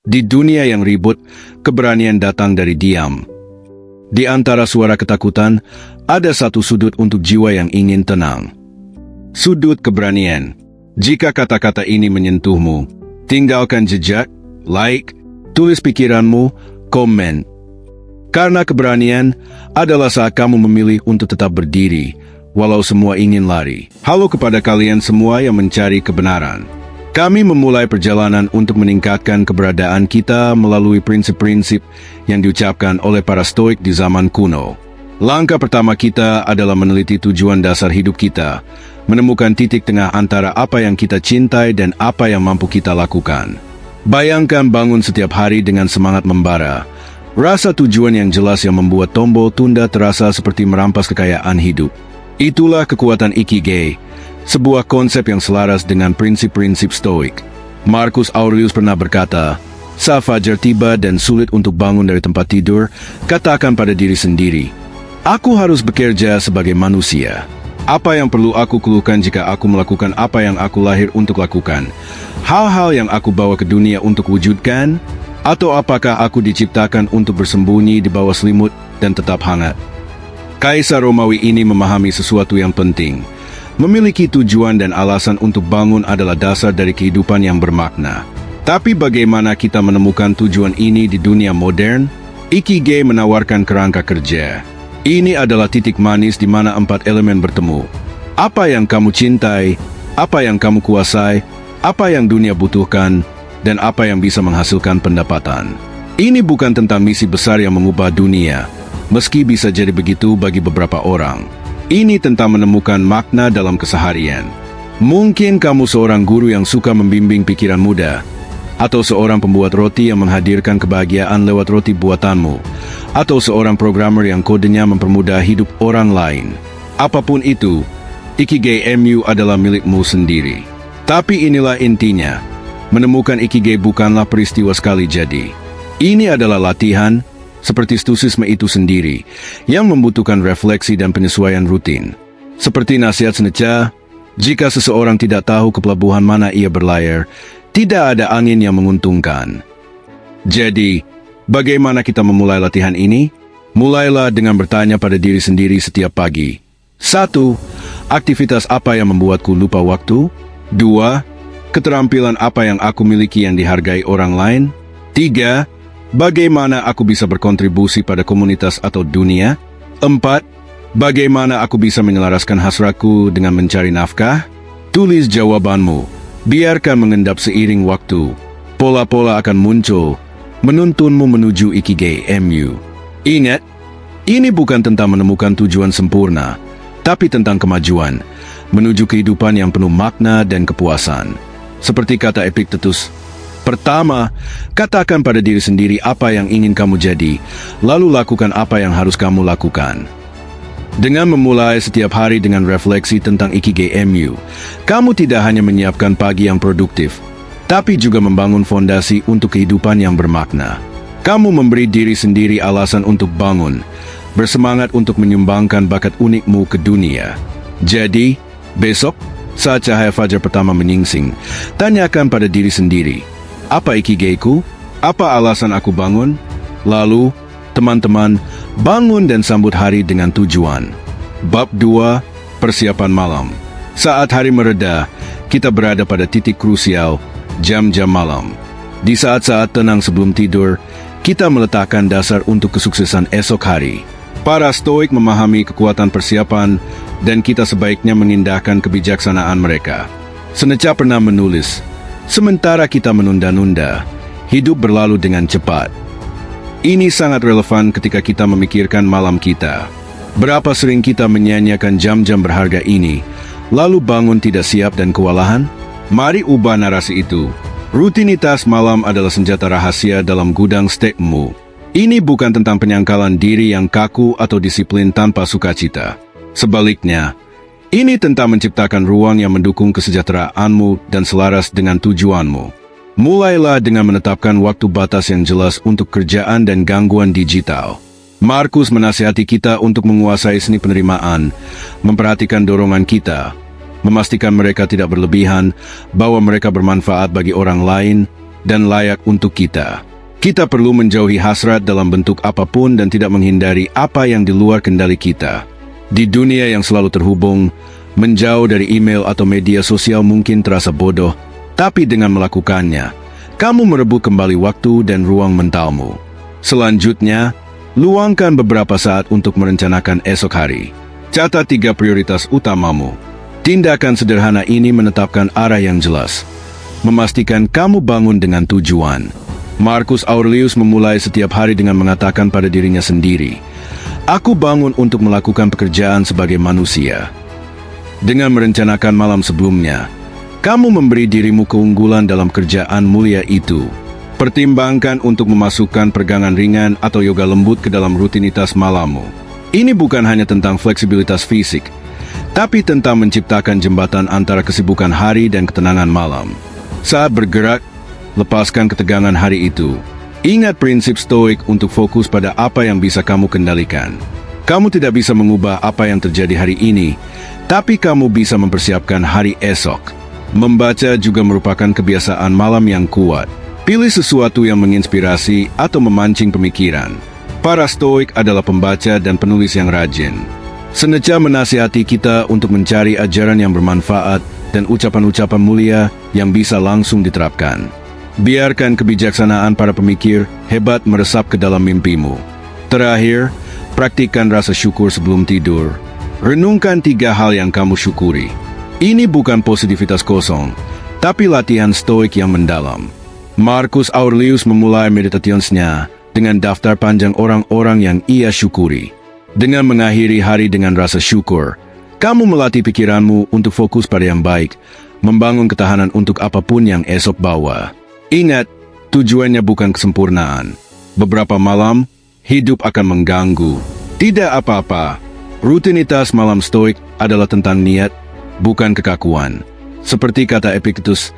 Di dunia yang ribut, keberanian datang dari diam. Di antara suara ketakutan, ada satu sudut untuk jiwa yang ingin tenang. Sudut keberanian. Jika kata-kata ini menyentuhmu, tinggalkan jejak, like, tulis pikiranmu, komen. Karena keberanian adalah saat kamu memilih untuk tetap berdiri, walau semua ingin lari. Halo kepada kalian semua yang mencari kebenaran. Kami memulai perjalanan untuk meningkatkan keberadaan kita melalui prinsip-prinsip yang diucapkan oleh para Stoik di zaman kuno. Langkah pertama kita adalah meneliti tujuan dasar hidup kita, menemukan titik tengah antara apa yang kita cintai dan apa yang mampu kita lakukan. Bayangkan bangun setiap hari dengan semangat membara, rasa tujuan yang jelas yang membuat tombol tunda terasa seperti merampas kekayaan hidup. Itulah kekuatan Ikigai, sebuah konsep yang selaras dengan prinsip-prinsip Stoik. Marcus Aurelius pernah berkata, saat fajar tiba dan sulit untuk bangun dari tempat tidur, katakan pada diri sendiri, aku harus bekerja sebagai manusia. Apa yang perlu aku keluhkan jika aku melakukan apa yang aku lahir untuk lakukan? Hal-hal yang aku bawa ke dunia untuk wujudkan? Atau apakah aku diciptakan untuk bersembunyi di bawah selimut dan tetap hangat? Kaisar Romawi ini memahami sesuatu yang penting. Memiliki tujuan dan alasan untuk bangun adalah dasar dari kehidupan yang bermakna. Tapi bagaimana kita menemukan tujuan ini di dunia modern? Ikigai menawarkan kerangka kerja. Ini adalah titik manis di mana 4 elemen bertemu. Apa yang kamu cintai, apa yang kamu kuasai, apa yang dunia butuhkan, dan apa yang bisa menghasilkan pendapatan. Ini bukan tentang misi besar yang mengubah dunia, meski bisa jadi begitu bagi beberapa orang. Ini tentang menemukan makna dalam keseharian. Mungkin kamu seorang guru yang suka membimbing pikiran muda, atau seorang pembuat roti yang menghadirkan kebahagiaan lewat roti buatanmu, atau seorang programmer yang kodenya mempermudah hidup orang lain. Apapun itu, Ikigai MU adalah milikmu sendiri. Tapi inilah intinya, menemukan Ikigai bukanlah peristiwa sekali jadi. Ini adalah latihan, seperti stoicisme itu sendiri, yang membutuhkan refleksi dan penyesuaian rutin. Seperti nasihat Seneca, jika seseorang tidak tahu ke pelabuhan mana ia berlayar, tidak ada angin yang menguntungkan. Jadi, bagaimana kita memulai latihan ini? Mulailah dengan bertanya pada diri sendiri setiap pagi. 1. Aktivitas apa yang membuatku lupa waktu? 2. Keterampilan apa yang aku miliki yang dihargai orang lain? 3. Bagaimana aku bisa berkontribusi pada komunitas atau dunia? 4. Bagaimana aku bisa menyelaraskan hasratku dengan mencari nafkah? Tulis jawabanmu. Biarkan mengendap seiring waktu. Pola-pola akan muncul, menuntunmu menuju Ikigai MU. Ingat, ini bukan tentang menemukan tujuan sempurna, tapi tentang kemajuan, menuju kehidupan yang penuh makna dan kepuasan. Seperti kata Epictetus, pertama, katakan pada diri sendiri apa yang ingin kamu jadi, lalu lakukan apa yang harus kamu lakukan. Dengan memulai setiap hari dengan refleksi tentang Ikigai MU, kamu tidak hanya menyiapkan pagi yang produktif, tapi juga membangun fondasi untuk kehidupan yang bermakna. Kamu memberi diri sendiri alasan untuk bangun, bersemangat untuk menyumbangkan bakat unikmu ke dunia. Jadi, besok, saat cahaya fajar pertama menyingsing, tanyakan pada diri sendiri, apa Ikigaiku? Apa alasan aku bangun? Lalu, teman-teman, bangun dan sambut hari dengan tujuan. Bab 2, Persiapan Malam. Saat hari mereda, kita berada pada titik krusial, jam-jam malam. Di saat-saat tenang sebelum tidur, kita meletakkan dasar untuk kesuksesan esok hari. Para Stoik memahami kekuatan persiapan, dan kita sebaiknya mengindahkan kebijaksanaan mereka. Seneca pernah menulis, sementara kita menunda-nunda, hidup berlalu dengan cepat. Ini sangat relevan ketika kita memikirkan malam kita. Berapa sering kita menyia-nyiakan jam-jam berharga ini, lalu bangun tidak siap dan kewalahan? Mari ubah narasi itu. Rutinitas malam adalah senjata rahasia dalam gudang stekmu. Ini bukan tentang penyangkalan diri yang kaku atau disiplin tanpa sukacita. Sebaliknya, ini tentang menciptakan ruang yang mendukung kesejahteraanmu dan selaras dengan tujuanmu. Mulailah dengan menetapkan waktu batas yang jelas untuk kerjaan dan gangguan digital. Marcus menasihati kita untuk menguasai seni penerimaan, memperhatikan dorongan kita, memastikan mereka tidak berlebihan, bahwa mereka bermanfaat bagi orang lain, dan layak untuk kita. Kita perlu menjauhi hasrat dalam bentuk apapun dan tidak menghindari apa yang di luar kendali kita. Di dunia yang selalu terhubung, menjauh dari email atau media sosial mungkin terasa bodoh, tapi dengan melakukannya, kamu merebut kembali waktu dan ruang mentalmu. Selanjutnya, luangkan beberapa saat untuk merencanakan esok hari. Catat 3 prioritas utamamu. Tindakan sederhana ini menetapkan arah yang jelas, memastikan kamu bangun dengan tujuan. Marcus Aurelius memulai setiap hari dengan mengatakan pada dirinya sendiri, "Aku bangun untuk melakukan pekerjaan sebagai manusia." Dengan merencanakan malam sebelumnya, kamu memberi dirimu keunggulan dalam kerjaan mulia itu. Pertimbangkan untuk memasukkan peregangan ringan atau yoga lembut ke dalam rutinitas malammu. Ini bukan hanya tentang fleksibilitas fisik, tapi tentang menciptakan jembatan antara kesibukan hari dan ketenangan malam. Saat bergerak, lepaskan ketegangan hari itu. Ingat prinsip stoik untuk fokus pada apa yang bisa kamu kendalikan. Kamu tidak bisa mengubah apa yang terjadi hari ini, tapi kamu bisa mempersiapkan hari esok. Membaca juga merupakan kebiasaan malam yang kuat. Pilih sesuatu yang menginspirasi atau memancing pemikiran. Para stoik adalah pembaca dan penulis yang rajin. Seneca menasihati kita untuk mencari ajaran yang bermanfaat dan ucapan-ucapan mulia yang bisa langsung diterapkan. Biarkan kebijaksanaan para pemikir hebat meresap ke dalam mimpimu. Terakhir, praktikkan rasa syukur sebelum tidur. Renungkan 3 hal yang kamu syukuri. Ini bukan positivitas kosong, tapi latihan stoik yang mendalam. Marcus Aurelius memulai meditasinya dengan daftar panjang orang-orang yang ia syukuri. Dengan mengakhiri hari dengan rasa syukur, kamu melatih pikiranmu untuk fokus pada yang baik, membangun ketahanan untuk apapun yang esok bawa. Ingat, tujuannya bukan kesempurnaan. Beberapa malam, hidup akan mengganggu. Tidak apa-apa. Rutinitas malam stoik adalah tentang niat, bukan kekakuan. Seperti kata Epictetus,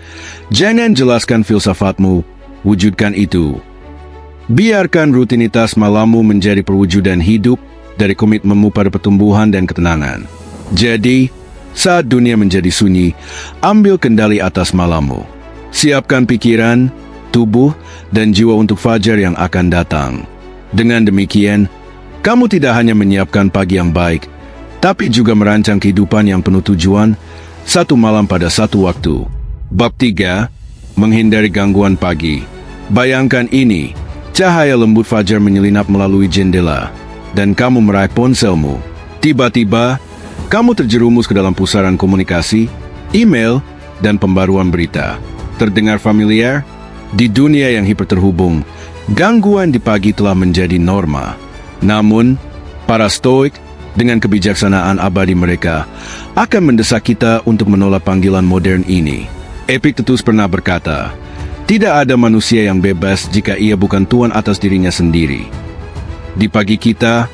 jangan jelaskan filsafatmu, wujudkan itu. Biarkan rutinitas malammu menjadi perwujudan hidup dari komitmenmu pada pertumbuhan dan ketenangan. Jadi, saat dunia menjadi sunyi, ambil kendali atas malammu. Siapkan pikiran, tubuh, dan jiwa untuk fajar yang akan datang. Dengan demikian, kamu tidak hanya menyiapkan pagi yang baik, tapi juga merancang kehidupan yang penuh tujuan, satu malam pada satu waktu. Bab 3. Menghindari gangguan pagi. Bayangkan ini, cahaya lembut fajar menyelinap melalui jendela, dan kamu meraih ponselmu. Tiba-tiba, kamu terjerumus ke dalam pusaran komunikasi, email, dan pembaruan berita. Terdengar familiar? Di dunia yang hiperterhubung, gangguan di pagi telah menjadi norma. Namun, para stoik dengan kebijaksanaan abadi mereka akan mendesak kita untuk menolak panggilan modern ini. Epictetus pernah berkata, "Tidak ada manusia yang bebas jika ia bukan tuan atas dirinya sendiri." Di pagi kita,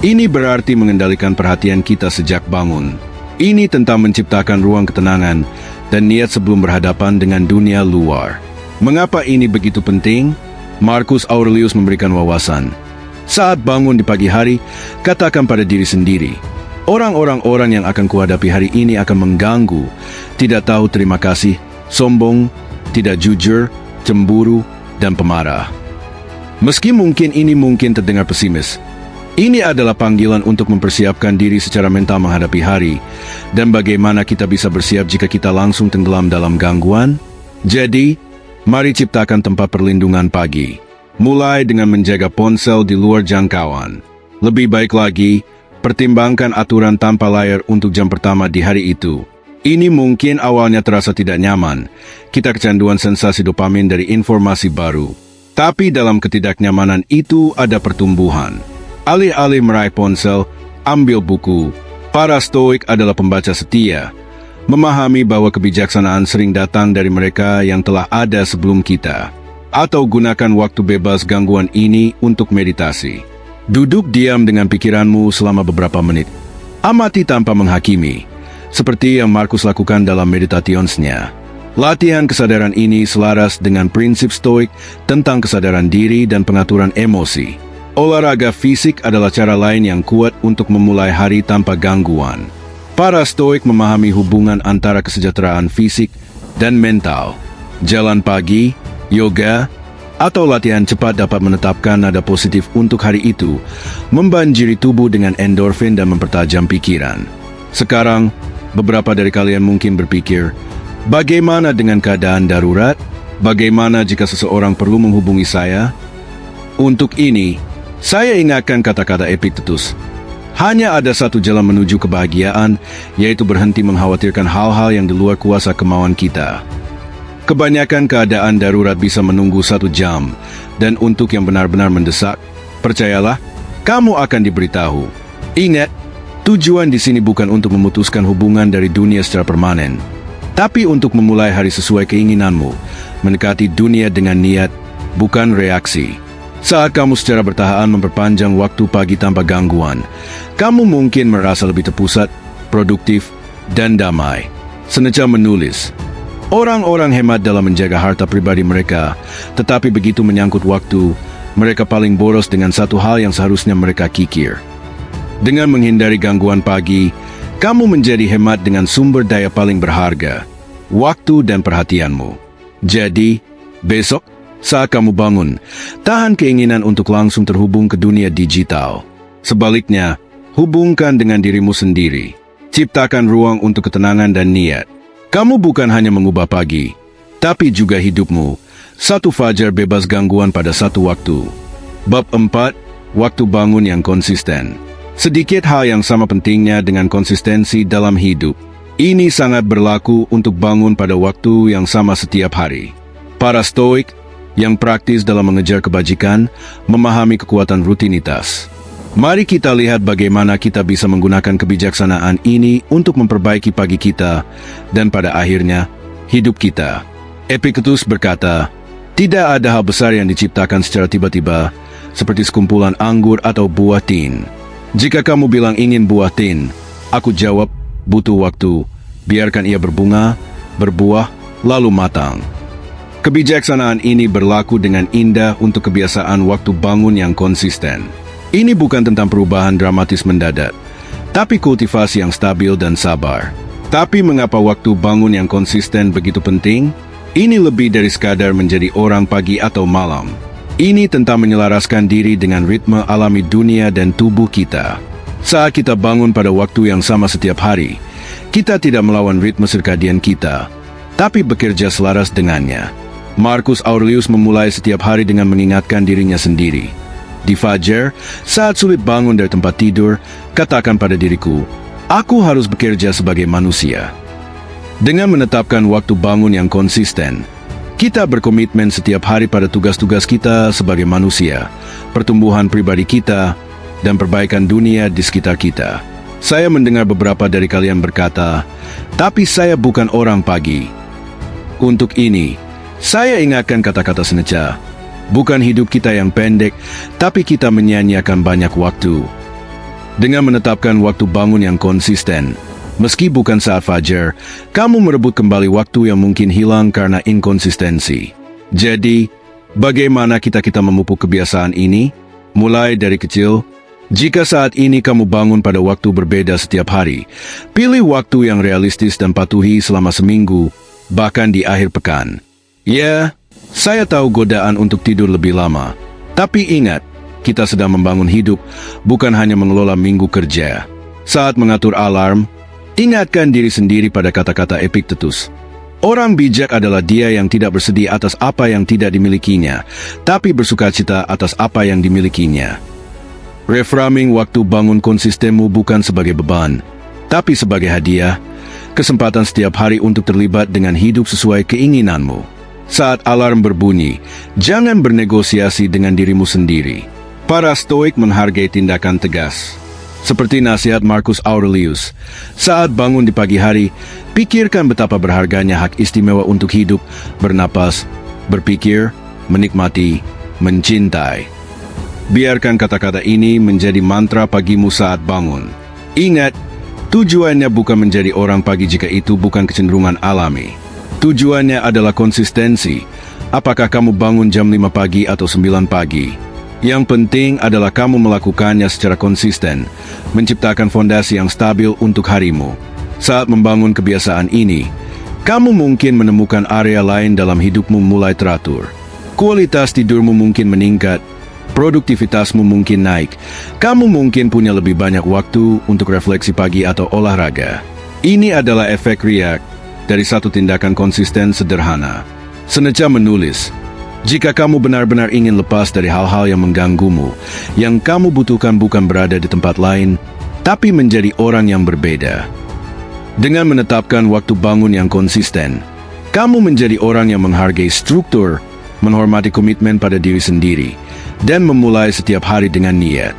ini berarti mengendalikan perhatian kita sejak bangun. Ini tentang menciptakan ruang ketenangan dan niat sebelum berhadapan dengan dunia luar. Mengapa ini begitu penting? Marcus Aurelius memberikan wawasan. Saat bangun di pagi hari, katakan pada diri sendiri, orang-orang yang akan kuhadapi hari ini akan mengganggu, tidak tahu terima kasih, sombong, tidak jujur, cemburu, dan pemarah. Meski mungkin ini terdengar pesimis, ini adalah panggilan untuk mempersiapkan diri secara mental menghadapi hari, dan bagaimana kita bisa bersiap jika kita langsung tenggelam dalam gangguan. Jadi, mari ciptakan tempat perlindungan pagi. Mulai dengan menjaga ponsel di luar jangkauan. Lebih baik lagi, pertimbangkan aturan tanpa layar untuk jam pertama di hari itu. Ini mungkin awalnya terasa tidak nyaman. Kita kecanduan sensasi dopamin dari informasi baru. Tapi dalam ketidaknyamanan itu ada pertumbuhan. Alih-alih meraih ponsel, ambil buku. Para stoik adalah pembaca setia. Memahami bahwa kebijaksanaan sering datang dari mereka yang telah ada sebelum kita. Atau gunakan waktu bebas gangguan ini untuk meditasi. Duduk diam dengan pikiranmu selama beberapa menit. Amati tanpa menghakimi, seperti yang Marcus lakukan dalam meditationsnya. Latihan kesadaran ini selaras dengan prinsip stoik tentang kesadaran diri dan pengaturan emosi. Olahraga fisik adalah cara lain yang kuat untuk memulai hari tanpa gangguan. Para stoik memahami hubungan antara kesejahteraan fisik dan mental. Jalan pagi, yoga, atau latihan cepat dapat menetapkan nada positif untuk hari itu, membanjiri tubuh dengan endorfin dan mempertajam pikiran. Sekarang, beberapa dari kalian mungkin berpikir, bagaimana dengan keadaan darurat? Bagaimana jika seseorang perlu menghubungi saya? Untuk ini, saya ingatkan kata-kata Epictetus. Hanya ada satu jalan menuju kebahagiaan, yaitu berhenti mengkhawatirkan hal-hal yang di luar kuasa kemauan kita. Kebanyakan keadaan darurat bisa menunggu 1 jam, dan untuk yang benar-benar mendesak, percayalah, kamu akan diberitahu. Ingat, tujuan di sini bukan untuk memutuskan hubungan dari dunia secara permanen, tapi untuk memulai hari sesuai keinginanmu, mendekati dunia dengan niat, bukan reaksi. Saat kamu secara bertahap memperpanjang waktu pagi tanpa gangguan, kamu mungkin merasa lebih terpusat, produktif, dan damai. Seneca menulis, orang-orang hemat dalam menjaga harta pribadi mereka, tetapi begitu menyangkut waktu, mereka paling boros dengan satu hal yang seharusnya mereka kikir. Dengan menghindari gangguan pagi, kamu menjadi hemat dengan sumber daya paling berharga, waktu dan perhatianmu. Jadi, besok, saat kamu bangun, tahan keinginan untuk langsung terhubung ke dunia digital. Sebaliknya, hubungkan dengan dirimu sendiri. Ciptakan ruang untuk ketenangan dan niat. Kamu bukan hanya mengubah pagi, tapi juga hidupmu. 1 fajar bebas gangguan pada 1 waktu. Bab 4, waktu bangun yang konsisten. Sedikit hal yang sama pentingnya dengan konsistensi dalam hidup. Ini sangat berlaku untuk bangun pada waktu yang sama setiap hari. Para Stoik yang praktis dalam mengejar kebajikan, memahami kekuatan rutinitas. Mari kita lihat bagaimana kita bisa menggunakan kebijaksanaan ini untuk memperbaiki pagi kita, dan pada akhirnya, hidup kita. Epictetus berkata, tidak ada hal besar yang diciptakan secara tiba-tiba, seperti sekumpulan anggur atau buah tin. Jika kamu bilang ingin buah tin, aku jawab, butuh waktu, biarkan ia berbunga, berbuah, lalu matang. Kebijaksanaan ini berlaku dengan indah untuk kebiasaan waktu bangun yang konsisten. Ini bukan tentang perubahan dramatis mendadak, tapi kultivasi yang stabil dan sabar. Tapi mengapa waktu bangun yang konsisten begitu penting? Ini lebih dari sekadar menjadi orang pagi atau malam. Ini tentang menyelaraskan diri dengan ritme alami dunia dan tubuh kita. Saat kita bangun pada waktu yang sama setiap hari, kita tidak melawan ritme sirkadian kita, tapi bekerja selaras dengannya. Marcus Aurelius memulai setiap hari dengan mengingatkan dirinya sendiri. Di fajar, saat sulit bangun dari tempat tidur, katakan pada diriku, aku harus bekerja sebagai manusia. Dengan menetapkan waktu bangun yang konsisten, kita berkomitmen setiap hari pada tugas-tugas kita sebagai manusia, pertumbuhan pribadi kita, dan perbaikan dunia di sekitar kita. Saya mendengar beberapa dari kalian berkata, tapi saya bukan orang pagi. Untuk ini, saya ingatkan kata-kata Seneca, bukan hidup kita yang pendek, tapi kita menyia-nyiakan banyak waktu. Dengan menetapkan waktu bangun yang konsisten, meski bukan saat fajar, kamu merebut kembali waktu yang mungkin hilang karena inkonsistensi. Jadi, bagaimana kita memupuk kebiasaan ini? Mulai dari kecil. Jika saat ini kamu bangun pada waktu berbeda setiap hari, pilih waktu yang realistis dan patuhi selama seminggu, bahkan di akhir pekan. Ya, saya tahu godaan untuk tidur lebih lama. Tapi ingat, kita sedang membangun hidup, bukan hanya mengelola minggu kerja. Saat mengatur alarm, ingatkan diri sendiri pada kata-kata Epictetus. Orang bijak adalah dia yang tidak bersedih atas apa yang tidak dimilikinya, tapi bersukacita atas apa yang dimilikinya. Reframing waktu bangun konsistenmu bukan sebagai beban, tapi sebagai hadiah, kesempatan setiap hari untuk terlibat dengan hidup sesuai keinginanmu. Saat alarm berbunyi, jangan bernegosiasi dengan dirimu sendiri. Para Stoik menghargai tindakan tegas. Seperti nasihat Marcus Aurelius, saat bangun di pagi hari, pikirkan betapa berharganya hak istimewa untuk hidup, bernapas, berpikir, menikmati, mencintai. Biarkan kata-kata ini menjadi mantra pagimu saat bangun. Ingat, tujuannya bukan menjadi orang pagi jika itu bukan kecenderungan alami. Tujuannya adalah konsistensi. Apakah kamu bangun jam 5 pagi atau 9 pagi? Yang penting adalah kamu melakukannya secara konsisten, menciptakan fondasi yang stabil untuk harimu. Saat membangun kebiasaan ini, kamu mungkin menemukan area lain dalam hidupmu mulai teratur. Kualitas tidurmu mungkin meningkat, produktivitasmu mungkin naik, kamu mungkin punya lebih banyak waktu untuk refleksi pagi atau olahraga. Ini adalah efek riak dari satu tindakan konsisten sederhana. Seneca menulis, jika kamu benar-benar ingin lepas dari hal-hal yang mengganggumu, yang kamu butuhkan bukan berada di tempat lain, tapi menjadi orang yang berbeda. Dengan menetapkan waktu bangun yang konsisten, kamu menjadi orang yang menghargai struktur, menghormati komitmen pada diri sendiri, dan memulai setiap hari dengan niat.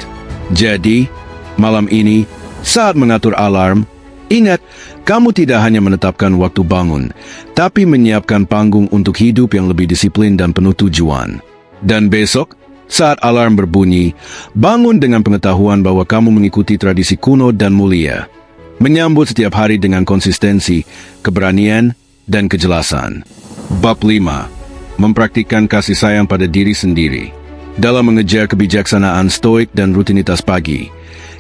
Jadi, malam ini, saat mengatur alarm, ingat, kamu tidak hanya menetapkan waktu bangun, tapi menyiapkan panggung untuk hidup yang lebih disiplin dan penuh tujuan. Dan besok, saat alarm berbunyi, bangun dengan pengetahuan bahwa kamu mengikuti tradisi kuno dan mulia. Menyambut setiap hari dengan konsistensi, keberanian, dan kejelasan. Bab 5. Mempraktikkan kasih sayang pada diri sendiri. Dalam mengejar kebijaksanaan stoik dan rutinitas pagi,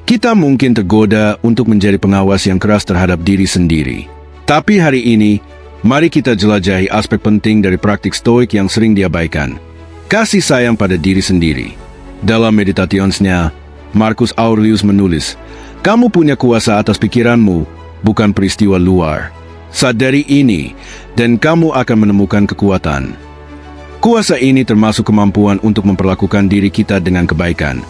kita mungkin tergoda untuk menjadi pengawas yang keras terhadap diri sendiri. Tapi hari ini, mari kita jelajahi aspek penting dari praktik stoik yang sering diabaikan. Kasih sayang pada diri sendiri. Dalam Meditationsnya, Marcus Aurelius menulis, kamu punya kuasa atas pikiranmu, bukan peristiwa luar. Sadari ini, dan kamu akan menemukan kekuatan. Kuasa ini termasuk kemampuan untuk memperlakukan diri kita dengan kebaikan,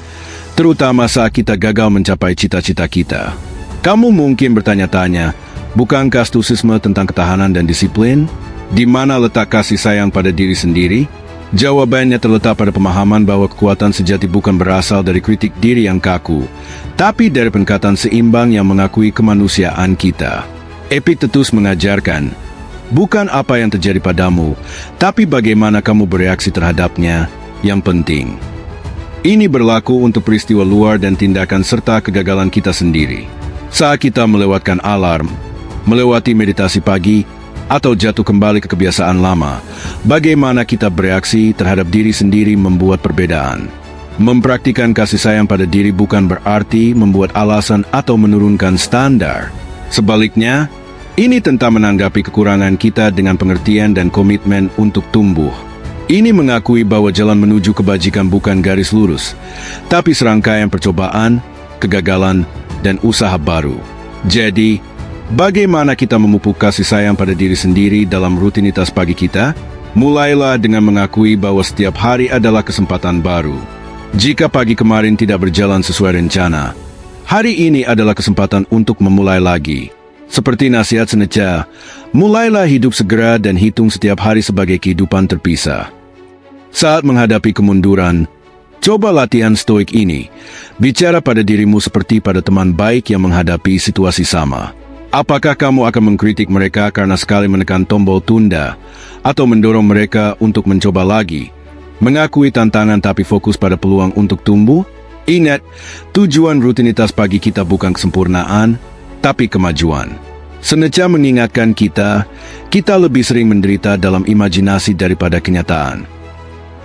terutama saat kita gagal mencapai cita-cita kita. Kamu mungkin bertanya-tanya, bukankah stoicisme tentang ketahanan dan disiplin? Di mana letak kasih sayang pada diri sendiri? Jawabannya terletak pada pemahaman bahwa kekuatan sejati bukan berasal dari kritik diri yang kaku, tapi dari pendekatan seimbang yang mengakui kemanusiaan kita. Epictetus mengajarkan, bukan apa yang terjadi padamu, tapi bagaimana kamu bereaksi terhadapnya yang penting. Ini berlaku untuk peristiwa luar dan tindakan serta kegagalan kita sendiri. Saat kita melewatkan alarm, melewati meditasi pagi, atau jatuh kembali ke kebiasaan lama, bagaimana kita bereaksi terhadap diri sendiri membuat perbedaan. Mempraktikkan kasih sayang pada diri bukan berarti membuat alasan atau menurunkan standar. Sebaliknya, ini tentang menanggapi kekurangan kita dengan pengertian dan komitmen untuk tumbuh. Ini mengakui bahwa jalan menuju kebajikan bukan garis lurus, tapi serangkaian percobaan, kegagalan, dan usaha baru. Jadi, bagaimana kita memupuk kasih sayang pada diri sendiri dalam rutinitas pagi kita? Mulailah dengan mengakui bahwa setiap hari adalah kesempatan baru. Jika pagi kemarin tidak berjalan sesuai rencana, hari ini adalah kesempatan untuk memulai lagi. Seperti nasihat Seneca, mulailah hidup segera dan hitung setiap hari sebagai kehidupan terpisah. Saat menghadapi kemunduran, coba latihan stoik ini. Bicara pada dirimu seperti pada teman baik yang menghadapi situasi sama. Apakah kamu akan mengkritik mereka karena sekali menekan tombol tunda, atau mendorong mereka untuk mencoba lagi? Mengakui tantangan tapi fokus pada peluang untuk tumbuh? Ingat, tujuan rutinitas pagi kita bukan kesempurnaan, tapi kemajuan. Seneca mengingatkan kita lebih sering menderita dalam imajinasi daripada kenyataan.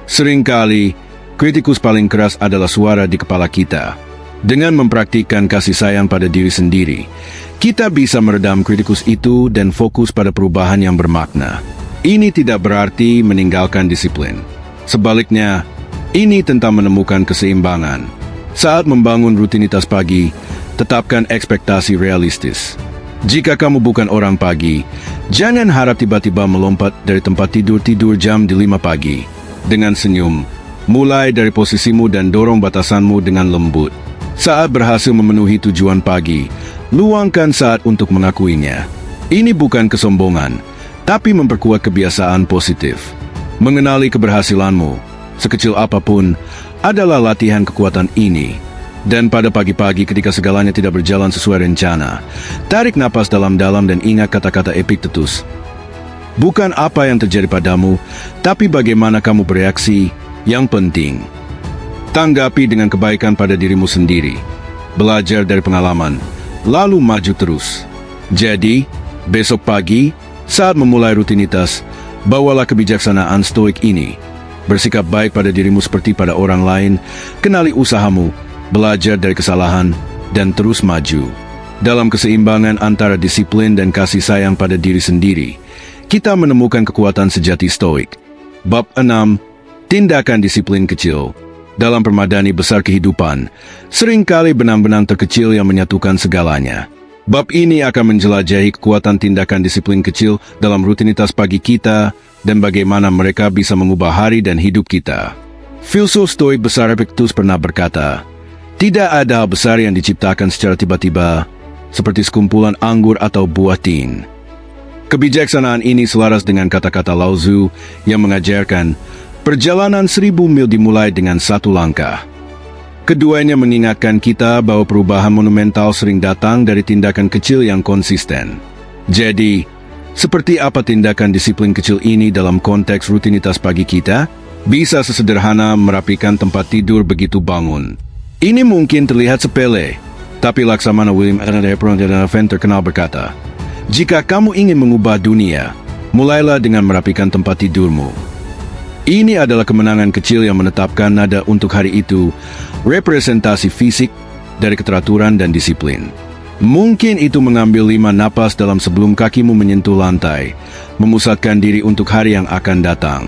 Seringkali, kritikus paling keras adalah suara di kepala kita. Dengan mempraktikkan kasih sayang pada diri sendiri, kita bisa meredam kritikus itu dan fokus pada perubahan yang bermakna. Ini tidak berarti meninggalkan disiplin. Sebaliknya, ini tentang menemukan keseimbangan. Saat membangun rutinitas pagi, tetapkan ekspektasi realistis. Jika kamu bukan orang pagi, jangan harap tiba-tiba melompat dari tempat tidur jam di 5 pagi. Dengan senyum, mulai dari posisimu dan dorong batasanmu dengan lembut. Saat berhasil memenuhi tujuan pagi, luangkan saat untuk mengakuinya. Ini bukan kesombongan, tapi memperkuat kebiasaan positif. Mengenali keberhasilanmu, sekecil apapun, adalah latihan kekuatan ini. Dan pada pagi-pagi ketika segalanya tidak berjalan sesuai rencana, tarik napas dalam-dalam dan ingat kata-kata Epictetus. Bukan apa yang terjadi padamu, tapi bagaimana kamu bereaksi yang penting. Tanggapi dengan kebaikan pada dirimu sendiri. Belajar dari pengalaman, lalu maju terus. Jadi, besok pagi, saat memulai rutinitas, bawalah kebijaksanaan stoik ini. Bersikap baik pada dirimu seperti pada orang lain, kenali usahamu, belajar dari kesalahan, dan terus maju. Dalam keseimbangan antara disiplin dan kasih sayang pada diri sendiri, kita menemukan kekuatan sejati stoik. Bab 6. Tindakan disiplin kecil dalam permadani besar kehidupan seringkali benang-benang terkecil yang menyatukan segalanya. Bab ini akan menjelajahi kekuatan tindakan disiplin kecil dalam rutinitas pagi kita dan bagaimana mereka bisa mengubah hari dan hidup kita. Filsuf Stoik besar Epictetus pernah berkata, "Tidak ada hal besar yang diciptakan secara tiba-tiba, seperti sekumpulan anggur atau buah tin." Kebijaksanaan ini selaras dengan kata-kata Lao Tzu yang mengajarkan, perjalanan 1000 mil dimulai dengan satu langkah. Keduanya mengingatkan kita bahwa perubahan monumental sering datang dari tindakan kecil yang konsisten. Jadi, seperti apa tindakan disiplin kecil ini dalam konteks rutinitas pagi kita? Bisa sesederhana merapikan tempat tidur begitu bangun. Ini mungkin terlihat sepele, tapi Laksamana William Adams terkenal berkata, "Jika kamu ingin mengubah dunia, mulailah dengan merapikan tempat tidurmu." Ini adalah kemenangan kecil yang menetapkan nada untuk hari itu, representasi fisik dari keteraturan dan disiplin. Mungkin itu mengambil 5 napas dalam sebelum kakimu menyentuh lantai, memusatkan diri untuk hari yang akan datang.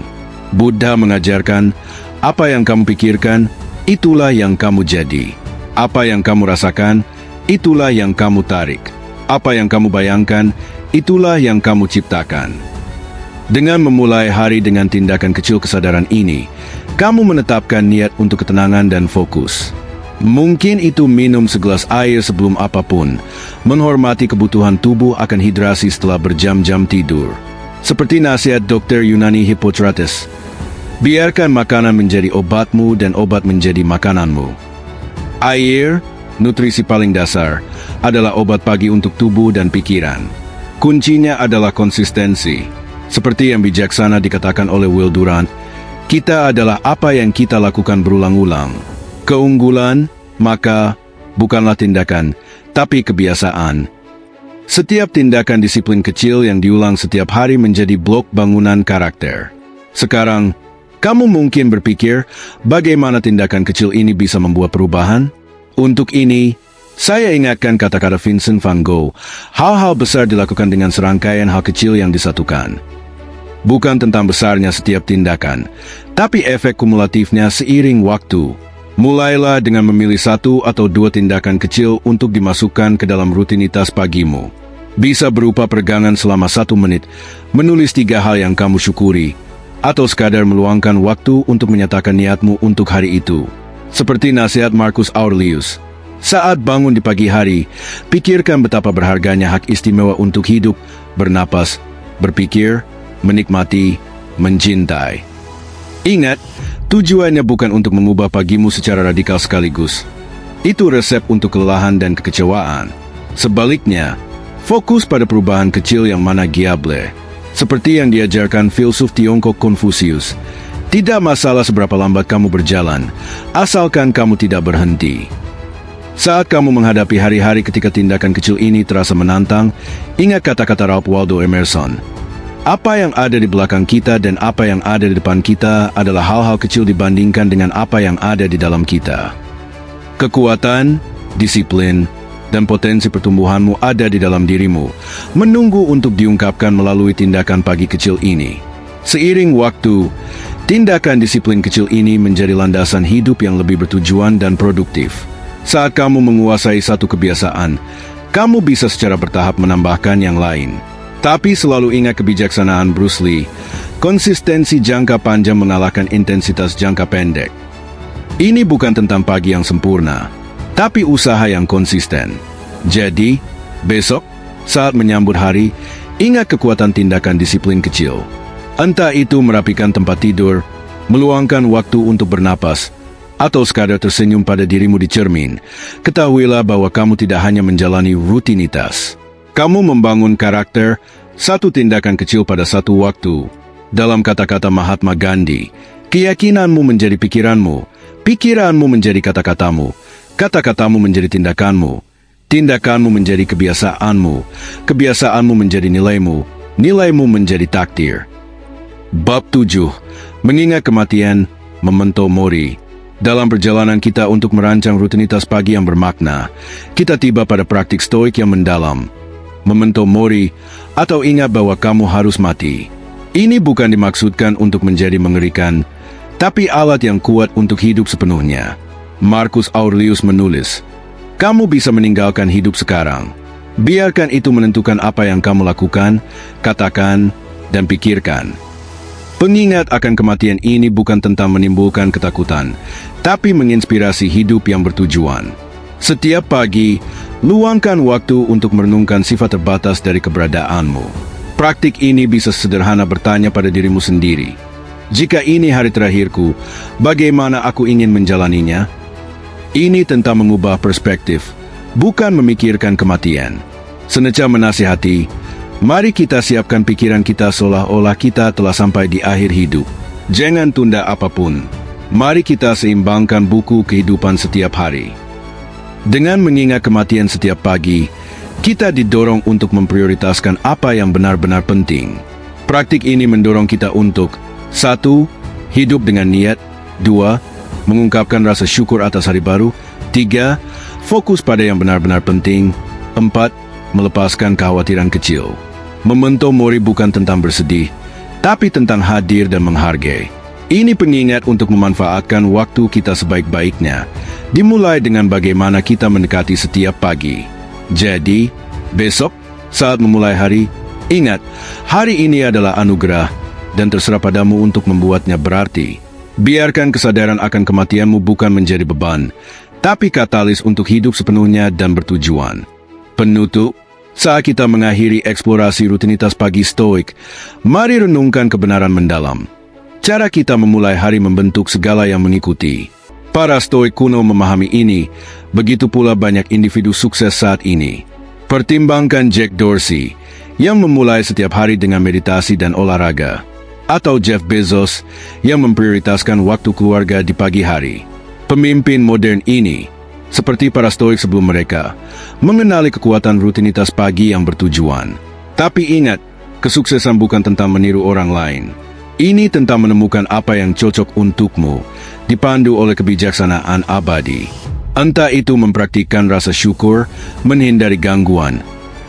Buddha mengajarkan, apa yang kamu pikirkan, itulah yang kamu jadi. Apa yang kamu rasakan, itulah yang kamu tarik. Apa yang kamu bayangkan, itulah yang kamu ciptakan. Dengan memulai hari dengan tindakan kecil kesadaran ini, kamu menetapkan niat untuk ketenangan dan fokus. Mungkin itu minum segelas air sebelum apapun, menghormati kebutuhan tubuh akan hidrasi setelah berjam-jam tidur. Seperti nasihat Dr. Yunani Hippocrates, biarkan makanan menjadi obatmu dan obat menjadi makananmu. Air, nutrisi paling dasar, adalah obat pagi untuk tubuh dan pikiran. Kuncinya adalah konsistensi. Seperti yang bijaksana dikatakan oleh Will Durant, kita adalah apa yang kita lakukan berulang-ulang. Keunggulan, maka, bukanlah tindakan, tapi kebiasaan. Setiap tindakan disiplin kecil yang diulang setiap hari menjadi blok bangunan karakter. Sekarang, kamu mungkin berpikir, bagaimana tindakan kecil ini bisa membuat perubahan? Untuk ini, saya ingatkan kata-kata Vincent van Gogh, hal-hal besar dilakukan dengan serangkaian hal kecil yang disatukan. Bukan tentang besarnya setiap tindakan, tapi efek kumulatifnya seiring waktu. Mulailah dengan memilih 1 atau 2 tindakan kecil untuk dimasukkan ke dalam rutinitas pagimu. Bisa berupa peregangan selama 1 menit, menulis 3 hal yang kamu syukuri, atau sekadar meluangkan waktu untuk menyatakan niatmu untuk hari itu. Seperti nasihat Marcus Aurelius, saat bangun di pagi hari, pikirkan betapa berharganya hak istimewa untuk hidup, bernapas, berpikir, menikmati, mencintai. Ingat, tujuannya bukan untuk mengubah pagimu secara radikal sekaligus. Itu resep untuk kelelahan dan kekecewaan. Sebaliknya, fokus pada perubahan kecil yang manageable. Seperti yang diajarkan filsuf Tiongkok Confucius, tidak masalah seberapa lambat kamu berjalan, asalkan kamu tidak berhenti. Saat kamu menghadapi hari-hari ketika tindakan kecil ini terasa menantang, ingat kata-kata Ralph Waldo Emerson. Apa yang ada di belakang kita dan apa yang ada di depan kita adalah hal-hal kecil dibandingkan dengan apa yang ada di dalam kita. Kekuatan, disiplin, dan potensi pertumbuhanmu ada di dalam dirimu, menunggu untuk diungkapkan melalui tindakan pagi kecil ini. Seiring waktu, tindakan disiplin kecil ini menjadi landasan hidup yang lebih bertujuan dan produktif. Saat kamu menguasai satu kebiasaan, kamu bisa secara bertahap menambahkan yang lain. Tapi selalu ingat kebijaksanaan Bruce Lee, konsistensi jangka panjang mengalahkan intensitas jangka pendek. Ini bukan tentang pagi yang sempurna, tapi usaha yang konsisten. Jadi, besok, saat menyambut hari, ingat kekuatan tindakan disiplin kecil. Entah itu merapikan tempat tidur, meluangkan waktu untuk bernapas, atau sekadar tersenyum pada dirimu di cermin, ketahuilah bahwa kamu tidak hanya menjalani rutinitas. Kamu membangun karakter, satu tindakan kecil pada satu waktu. Dalam kata-kata Mahatma Gandhi, keyakinanmu menjadi pikiranmu, pikiranmu menjadi kata-katamu, kata-katamu menjadi tindakanmu, tindakanmu menjadi kebiasaanmu, kebiasaanmu menjadi nilaimu, nilaimu menjadi takdir. Bab 7. Mengingat kematian, memento mori. Dalam perjalanan kita untuk merancang rutinitas pagi yang bermakna, kita tiba pada praktik stoik yang mendalam. Memento mori, atau ingat bahwa kamu harus mati. Ini bukan dimaksudkan untuk menjadi mengerikan, tapi alat yang kuat untuk hidup sepenuhnya. Marcus Aurelius menulis, "Kamu bisa meninggalkan hidup sekarang. Biarkan itu menentukan apa yang kamu lakukan, katakan, dan pikirkan." Pengingat akan kematian ini bukan tentang menimbulkan ketakutan, tapi menginspirasi hidup yang bertujuan. Setiap pagi, luangkan waktu untuk merenungkan sifat terbatas dari keberadaanmu. Praktik ini bisa sederhana bertanya pada dirimu sendiri. Jika ini hari terakhirku, bagaimana aku ingin menjalaninya? Ini tentang mengubah perspektif, bukan memikirkan kematian. Seneca menasihati, mari kita siapkan pikiran kita seolah-olah kita telah sampai di akhir hidup. Jangan tunda apapun. Mari kita seimbangkan buku kehidupan setiap hari. Dengan mengingat kematian setiap pagi, kita didorong untuk memprioritaskan apa yang benar-benar penting. Praktik ini mendorong kita untuk 1. Hidup dengan niat. 2. Mengungkapkan rasa syukur atas hari baru. 3. Fokus pada yang benar-benar penting. 4. Melepaskan kekhawatiran kecil. Memento mori bukan tentang bersedih, tapi tentang hadir dan menghargai. Ini pengingat untuk memanfaatkan waktu kita sebaik-baiknya, dimulai dengan bagaimana kita mendekati setiap pagi. Jadi, besok, saat memulai hari, ingat, hari ini adalah anugerah, dan terserah padamu untuk membuatnya berarti. Biarkan kesadaran akan kematianmu bukan menjadi beban, tapi katalis untuk hidup sepenuhnya dan bertujuan. Penutup, saat kita mengakhiri eksplorasi rutinitas pagi stoik, mari renungkan kebenaran mendalam. Cara kita memulai hari membentuk segala yang mengikuti. Para stoik kuno memahami ini, begitu pula banyak individu sukses saat ini. Pertimbangkan Jack Dorsey, yang memulai setiap hari dengan meditasi dan olahraga, atau Jeff Bezos, yang memprioritaskan waktu keluarga di pagi hari. Pemimpin modern ini, seperti para stoik sebelum mereka, mengenali kekuatan rutinitas pagi yang bertujuan. Tapi ingat, kesuksesan bukan tentang meniru orang lain. Ini tentang menemukan apa yang cocok untukmu, dipandu oleh kebijaksanaan abadi. Entah itu mempraktikkan rasa syukur, menghindari gangguan,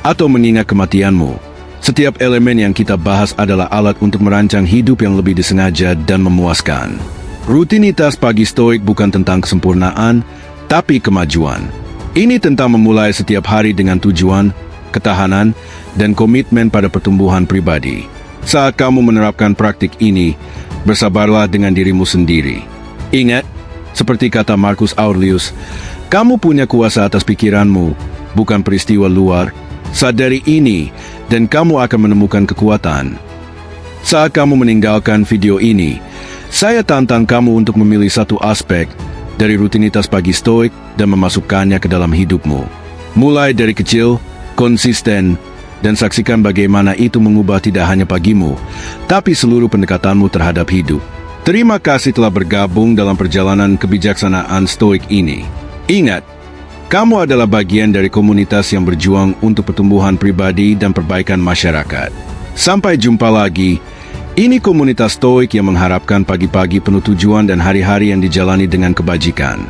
atau mengingat kematianmu. Setiap elemen yang kita bahas adalah alat untuk merancang hidup yang lebih disengaja dan memuaskan. Rutinitas pagi stoik bukan tentang kesempurnaan, tapi kemajuan. Ini tentang memulai setiap hari dengan tujuan, ketahanan, dan komitmen pada pertumbuhan pribadi. Saat kamu menerapkan praktik ini, bersabarlah dengan dirimu sendiri. Ingat, seperti kata Marcus Aurelius, kamu punya kuasa atas pikiranmu, bukan peristiwa luar. Sadari ini, dan kamu akan menemukan kekuatan. Saat kamu meninggalkan video ini, saya tantang kamu untuk memilih satu aspek dari rutinitas pagi stoik dan memasukkannya ke dalam hidupmu. Mulai dari kecil, konsisten, dan saksikan bagaimana itu mengubah tidak hanya pagimu, tapi seluruh pendekatanmu terhadap hidup. Terima kasih telah bergabung dalam perjalanan kebijaksanaan stoik ini. Ingat, kamu adalah bagian dari komunitas yang berjuang untuk pertumbuhan pribadi dan perbaikan masyarakat. Sampai jumpa lagi. Ini komunitas stoik yang mengharapkan pagi-pagi penuh tujuan dan hari-hari yang dijalani dengan kebajikan.